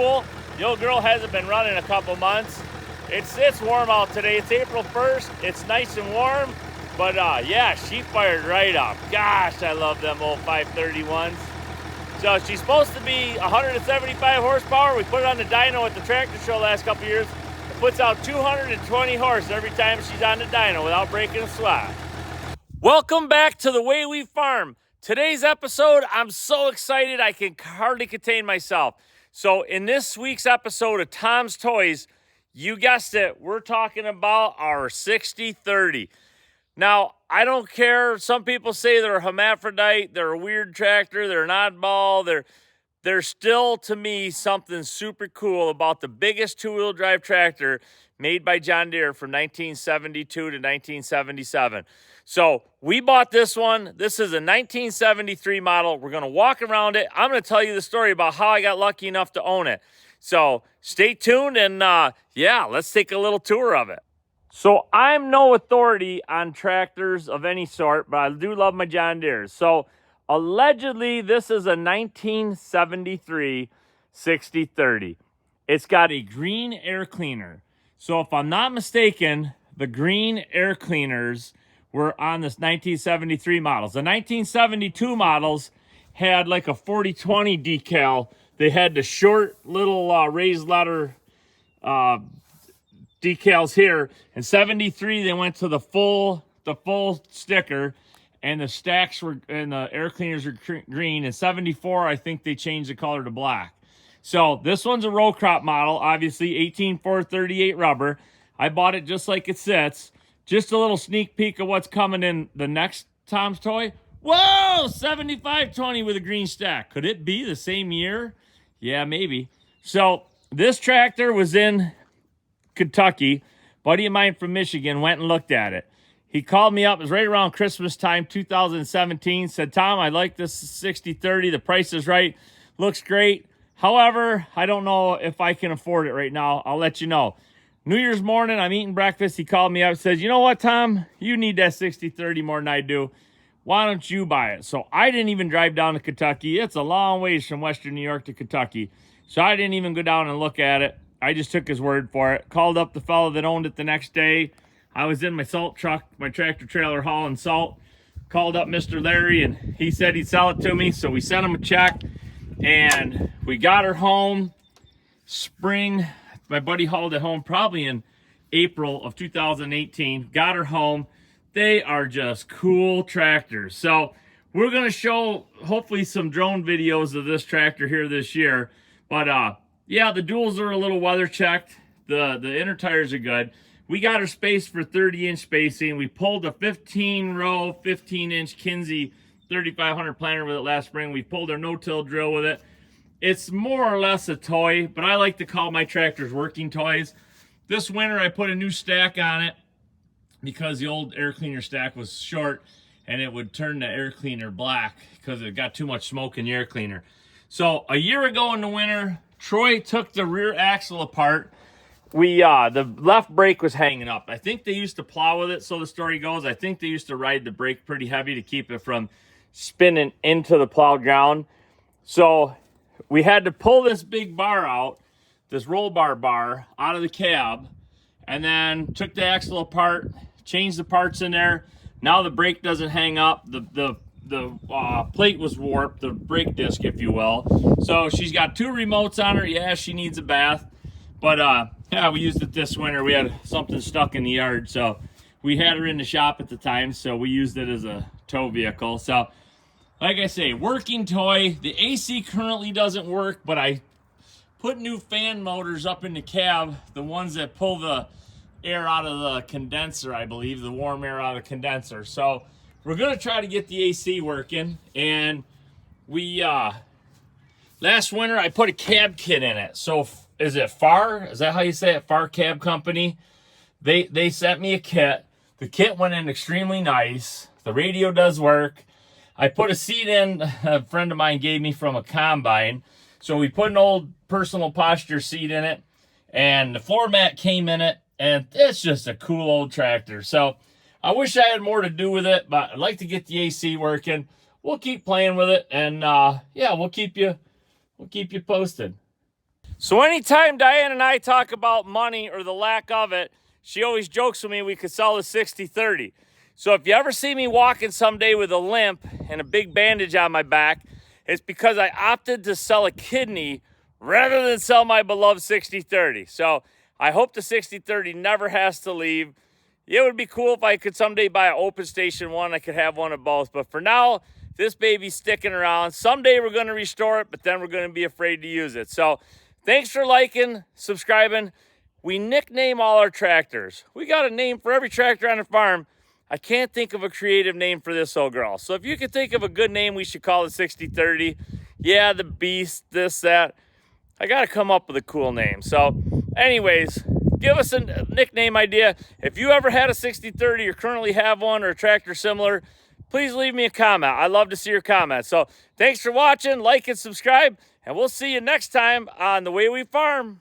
cool. The old girl hasn't been running a couple months. It's warm out today. It's April 1st. It's nice and warm. But yeah, she fired right up. Gosh, I love them old 531s. So she's supposed to be 175 horsepower. We put it on the dyno at the tractor show last couple years. It puts out 220 horse every time she's on the dyno without breaking a sweat. Welcome back to The Way We Farm. Today's episode, I'm so excited I can hardly contain myself. So in this week's episode of Tom's Toys, you guessed it, we're talking about our 6030. Now, I don't care. Some people say they're a hermaphrodite, they're a weird tractor, they're an oddball. There's still, to me, something super cool about the biggest two-wheel drive tractor made by John Deere from 1972 to 1977. So we bought this one. This is a 1973 model. We're going to walk around it. I'm going to tell you the story about how I got lucky enough to own it. So stay tuned and, yeah, let's take a little tour of it. So I'm no authority on tractors of any sort, but I do love my John Deeres. So allegedly, this is a 1973 6030. It's got a green air cleaner. So if I'm not mistaken, the green air cleaners were on this 1973 models. The 1972 models had like a 40/20 decal. They had the short little raised letter decals here. In 73 they went to the full sticker, and the stacks were, and the air cleaners were green. In 74 I think they changed the color to black. So this one's a row crop model, obviously 18/438 rubber. I bought it just like it sits. Just a little sneak peek of what's coming in the next Tom's Toy. Whoa, 75/20 with a green stack. Could it be the same year? Yeah, maybe. So this tractor was in Kentucky. Buddy of mine from Michigan went and looked at it. He called me up. It was right around Christmas time, 2017. Said, Tom, I like this 6030. The price is right. Looks great. However, I don't know if I can afford it right now. I'll let you know. New Year's morning, I'm eating breakfast. He called me up and says, you know what, Tom? You need that 6030 more than I do. Why don't you buy it? So I didn't even drive down to Kentucky. It's a long ways from Western New York to Kentucky. So I didn't even go down and look at it. I just took his word for it. Called up the fellow that owned it the next day. I was in my salt truck, my tractor trailer hauling salt. Called up Mr. Larry, and he said he'd sell it to me. So we sent him a check, and we got her home spring. My buddy hauled it home probably in April of 2018. Got her home. They are just cool tractors. So we're going to show hopefully some drone videos of this tractor here this year. But yeah, the duals are a little weather checked. The inner tires are good. We got her spaced for 30-inch spacing. We pulled a 15-row, 15-inch Kinsey 3500 planter with it last spring. We pulled our no-till drill with it. It's more or less a toy, but I like to call my tractors working toys. This winter, I put a new stack on it because the old air cleaner stack was short, and it would turn the air cleaner black because it got too much smoke in the air cleaner. So a year ago in the winter, Troy took the rear axle apart. The left brake was hanging up. I think they used to plow with it, so the story goes. I think they used to ride the brake pretty heavy to keep it from spinning into the plowed ground. So we had to pull this big bar out, this roll bar out of the cab, and then took the axle apart, changed the parts in there. Now the brake doesn't hang up. The plate was warped, the brake disc, if you will. So she's got two remotes on her. Yeah, she needs a bath. But yeah, we used it this winter. We had something stuck in the yard, so we had her in the shop at the time, so we used it as a tow vehicle. So like I say, working toy. The AC currently doesn't work, but I put new fan motors up in the cab, the ones that pull the air out of the condenser, I believe, the warm air out of the condenser. So we're going to try to get the AC working. And we, last winter, I put a cab kit in it. So is it FAR? Is that how you say it? FAR Cab Company? They sent me a kit. The kit went in extremely nice. The radio does work. I put a seat in a friend of mine gave me from a combine. So we put an old personal posture seat in it, and the floor mat came in it, and it's just a cool old tractor. So I wish I had more to do with it, but I'd like to get the AC working. We'll keep playing with it, and yeah, we'll keep you posted. So anytime Diane and I talk about money or the lack of it, she always jokes with me we could sell the 60/30. So if you ever see me walking someday with a limp and a big bandage on my back, it's because I opted to sell a kidney rather than sell my beloved 60/30. So I hope the 60/30 never has to leave. It would be cool if I could someday buy an open station one. I could have one of both. But for now, this baby's sticking around. Someday we're going to restore it, but then we're going to be afraid to use it. So thanks for liking, subscribing. We nickname all our tractors. We got a name for every tractor on the farm. I can't think of a creative name for this old girl. So if you can think of a good name, we should call it 60/30. Yeah, the Beast, this, that. I got to come up with a cool name. So anyways, give us a nickname idea. If you ever had a 60/30 or currently have one or a tractor similar, please leave me a comment. I love to see your comments. So thanks for watching, like and subscribe, and we'll see you next time on The Way We Farm.